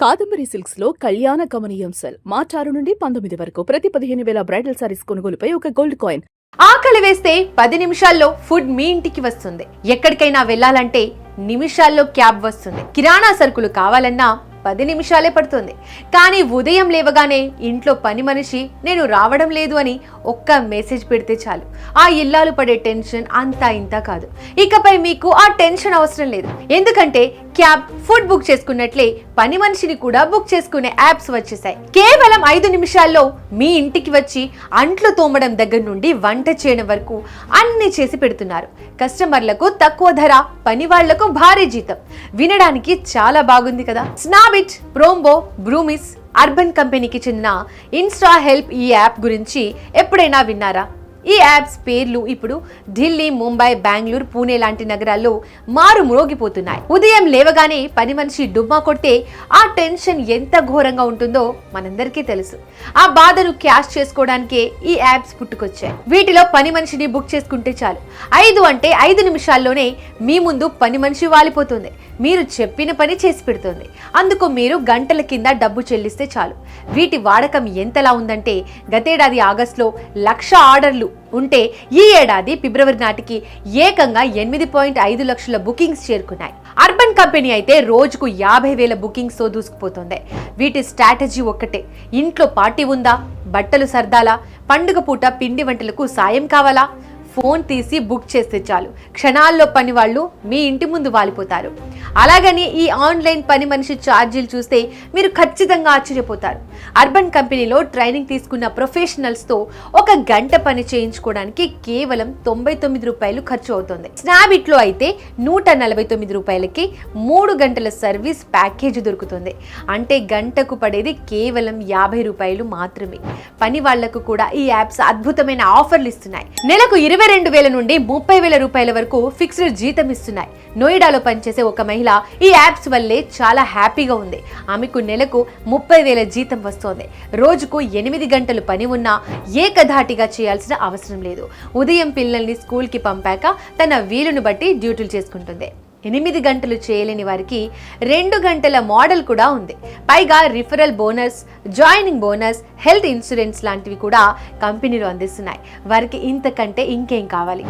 Kadambari silks లో కళ్యాణ గమనీయం cell మార్చి 6 నుండి 19 వరకు ప్రతి 15,000 బ్రైడల్ సారీస్ కొనుగోలుపై ఒక గోల్డ్ కాయిన్. ఆకలి వేస్తే 10 నిమిషాల్లో ఫుడ్ మీ ఇంటికి వస్తుంది. ఎక్కడికైనా వెళ్ళాలంటే నిమిషాల్లో క్యాబ్ వస్తుంది. కిరాణా సరుకులు కావాలన్నా 10 నిమిషాలే పడుతుంది. కానీ ఉదయం లేవగానే ఇంట్లో పని మనిషి నేను రావడం లేదు అని ఒక్క మెసేజ్ పెడితే చాలు, ఆ ఇల్లాలు పడే టెన్షన్ అంతా ఇంతా కాదు. ఇకపై మీకు ఆ టెన్షన్ అవసరం లేదు. ఎందుకంటే క్యాబ్, ఫుడ్ బుక్ చేసుకున్నట్లే పని మనిషిని కూడా బుక్ చేసుకునే యాప్స్ వచ్చేసాయి. కేవలం 5 నిమిషాల్లో మీ ఇంటికి వచ్చి అంట్లు తోమడం దగ్గర నుండి వంట చేయడం వరకు అన్ని చేసి పెడుతున్నారు. కస్టమర్లకు తక్కువ ధర, పని వాళ్లకు భారీ జీతం. వినడానికి చాలా బాగుంది కదా. స్నాబిట్, ప్రోంబో, బ్రూమిస్, అర్బన్ కంపెనీకి చెందిన ఇన్స్టా హెల్ప్ ఈ యాప్ గురించి ఎప్పుడైనా విన్నారా? ఈ యాప్స్ పేర్లు ఇప్పుడు ఢిల్లీ, ముంబై, బెంగళూరు, పూణే లాంటి నగరాల్లో మారుమ్రోగిపోతున్నాయి. ఉదయం లేవగానే పని మనిషి డుమ్మా కొడితే ఆ టెన్షన్ ఎంత ఘోరంగా ఉంటుందో మనందరికీ తెలుసు. ఆ బాధను క్యాష్ చేసుకోవడానికే ఈ యాప్స్ పుట్టుకొచ్చాయి. వీటిలో పని మనిషిని బుక్ చేసుకుంటే చాలు, 5 అంటే 5 నిమిషాల్లోనే మీ ముందు పని మనిషి వాలిపోతుంది. మీరు చెప్పిన పని చేసి పెడుతుంది. అందుకు మీరు గంటల కింద డబ్బు చెల్లిస్తే చాలు. వీటి వాడకం ఎంతలా ఉందంటే గతేడాది ఆగస్టులో 1,00,000 ఆర్డర్లు ఉంటే ఈ ఏడాది ఫిబ్రవరి నాటికి ఏకంగా 8.5 లక్షల బుకింగ్స్ చేరుకున్నాయి. అర్బన్ కంపెనీ అయితే రోజుకు 50,000 బుకింగ్స్ తో దూసుకుపోతుంది. వీటి స్ట్రాటజీ ఒక్కటే, ఇంట్లో పార్టీ ఉందా, బట్టలు సర్దాలా, పండుగ పూట పిండి వంటలకు సాయం కావాలా, ఫోన్ తీసి బుక్ చేస్తే చాలు, క్షణాల్లో పని వాళ్ళు మీ ఇంటి ముందు వాలిపోతారు. అలాగని ఈ ఆన్లైన్ పని మనిషి ఛార్జీలు చూస్తే మీరు ఖచ్చితంగా ఆశ్చర్యపోతారు. అర్బన్ కంపెనీలో ట్రైనింగ్ తీసుకున్న ప్రొఫెషనల్స్ తో 1 గంట పని చేయించుకోవడానికి కేవలం 99 రూపాయలు ఖర్చు అవుతుంది. స్నాబిట్ లో అయితే 149 రూపాయలకి 3 గంటల సర్వీస్ ప్యాకేజ్ దొరుకుతుంది. అంటే గంటకు పడేది కేవలం 50 రూపాయలు మాత్రమే. పని వాళ్లకు కూడా ఈ యాప్స్ అద్భుతమైన ఆఫర్లు ఇస్తున్నాయి. నెలకు 22,000 నుండి 30,000 రూపాయల వరకు ఫిక్స్డ్ జీతం ఇస్తున్నాయి. నోయిడాలో పనిచేసే ఒక మహిళ ఈ యాప్స్ వల్లే చాలా హ్యాపీగా ఉంది. ఆమెకు నెలకు 30,000 జీతం వస్తోంది. రోజుకు 8 గంటలు పని ఉన్నా ఏకధాటిగా చేయాల్సిన అవసరం లేదు. ఉదయం పిల్లల్ని స్కూల్కి పంపాక తన వీలును బట్టి డ్యూటీలు చేసుకుంటుంది. 8 గంటలు చేయలేని వారికి 2 గంటల మోడల్ కూడా ఉంది. పైగా referral bonus, joining bonus, health insurance లాంటివి కూడా కంపెనీలు అందిస్తున్నాయి. వారికి ఇంతకంటే ఇంకేం కావాలి?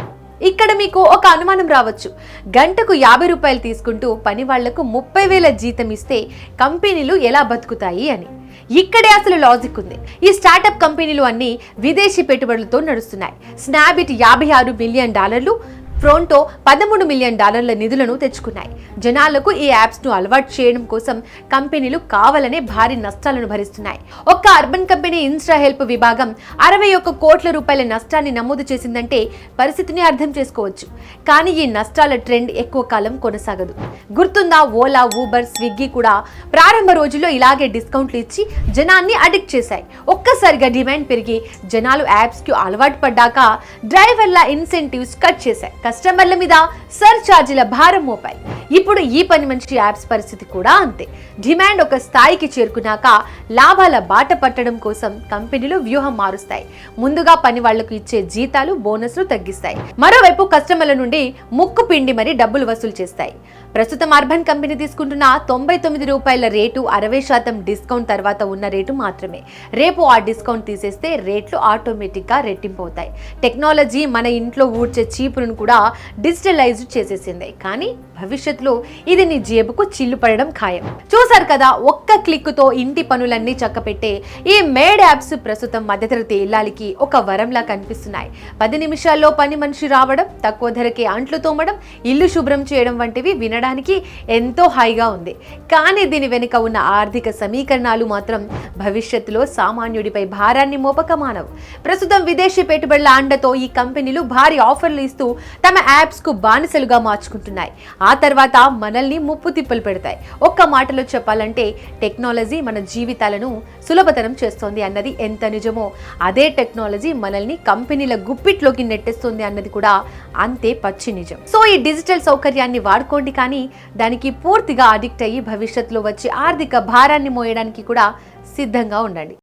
ఇక్కడ మీకు ఒక అనుమానం రావచ్చు, గంటకు 50 రూపాయలు తీసుకుంటూ పని వాళ్లకు 30,000 జీతం ఇస్తే కంపెనీలు ఎలా బతుకుతాయి అని. ఇక్కడే అసలు లాజిక్ ఉంది. ఈ స్టార్టప్ కంపెనీలు అన్ని విదేశీ పెట్టుబడులతో నడుస్తున్నాయి. స్నాబిట్ $56 మిలియన్, ఫ్రోంటో $13 మిలియన్ నిధులను తెచ్చుకున్నాయి. జనాలకు ఈ యాప్స్ ను అలవాటు చేయడం కోసం కంపెనీలు కావాలనే భారీ నష్టాలను భరిస్తున్నాయి. ఒక్క అర్బన్ కంపెనీ ఇన్స్టా హెల్ప్ విభాగం 61 కోట్ల రూపాయల నష్టాన్ని నమోదు చేసిందంటే పరిస్థితిని అర్థం చేసుకోవచ్చు. కానీ ఈ నష్టాల ట్రెండ్ ఎక్కువ కాలం కొనసాగదు. గుర్తుందా, ఓలా, ఊబర్, స్విగ్గీ కూడా ప్రారంభ రోజుల్లో ఇలాగే డిస్కౌంట్లు ఇచ్చి జనాన్ని అడిక్ట్ చేశాయి. ఒక్కసారిగా డిమాండ్ పెరిగి జనాలు యాప్స్ కు అలవాటు పడ్డాక డ్రైవర్ల ఇన్సెంటివ్స్ కట్ చేశాయి. కస్టమర్ల మీద సర్ ఛార్జీల భారం మోపాయి. ఇప్పుడు ఈ పని మనిషి యాప్స్ పరిస్థితి కూడా అంతే. డిమాండ్ ఒక స్థాయికి చేరుకున్నాక లాభాల బాట పట్టడం కోసం కంపెనీలు వ్యూహం మారుస్తాయి. ముందుగా పని వాళ్లకు ఇచ్చే జీతాలు, బోనస్లు తగ్గిస్తాయి. మరోవైపు కస్టమర్ల నుండి ముక్కు పిండి మరి డబ్బులు వసూలు చేస్తాయి. ప్రస్తుతం అర్బన్ కంపెనీ తీసుకుంటున్న 99 రూపాయల రేటు 60% డిస్కౌంట్ తర్వాత ఉన్న రేటు మాత్రమే. రేపు ఆ డిస్కౌంట్ తీసేస్తే రేట్లు ఆటోమేటిక్ గా రెట్టింపు అవుతాయి. టెక్నాలజీ మన ఇంట్లో ఊడ్చే చీపురును కూడా డిజిటలైజ్ చేసేసింది. కానీ భవిష్యత్తులో ఇది నీ జేబుకు చిల్లు పడడం ఖాయం. చూసారు కదా, ఒక్క క్లిక్ తో ఇంటి పనులన్నీ చక్కపెట్టే ఈ మేడ్ యాప్స్ ప్రస్తుతం మధ్యతరగతి ఇల్లాలికి ఒక వరంలా కనిపిస్తున్నాయి. 10 నిమిషాల్లో పని మనిషి రావడం, తక్కువ ధరకే అంట్లు తోమడం, ఇల్లు శుభ్రం చేయడం వంటివి వినడానికి ఎంతో హాయిగా ఉంది. కానీ దీని వెనుక ఉన్న ఆర్థిక సమీకరణాలు మాత్రం భవిష్యత్తులో సామాన్యుడిపై భారాన్ని మోపక మానవు. ప్రస్తుతం విదేశీ పెట్టుబడుల అండతో ఈ కంపెనీలు భారీ ఆఫర్లు ఇస్తూ తమ యాప్స్ కు బానిసలుగా మార్చుకుంటున్నాయి. ఆ తర్వాత మనల్ని ముప్పు తిప్పలు పెడతాయి. ఒక్క మాటలో చెప్పాలంటే టెక్నాలజీ మన జీవితాలను సులభతరం చేస్తోంది అన్నది ఎంత నిజమో, అదే టెక్నాలజీ మనల్ని కంపెనీల గుప్పిట్లోకి నెట్టేస్తుంది అన్నది కూడా అంతే పచ్చి నిజం. సో ఈ డిజిటల్ సౌకర్యాన్ని వాడుకోండి, కానీ దానికి పూర్తిగా అడిక్ట్ అయ్యి భవిష్యత్తులో వచ్చే ఆర్థిక భారాన్ని మోయడానికి కూడా సిద్ధంగా ఉండండి.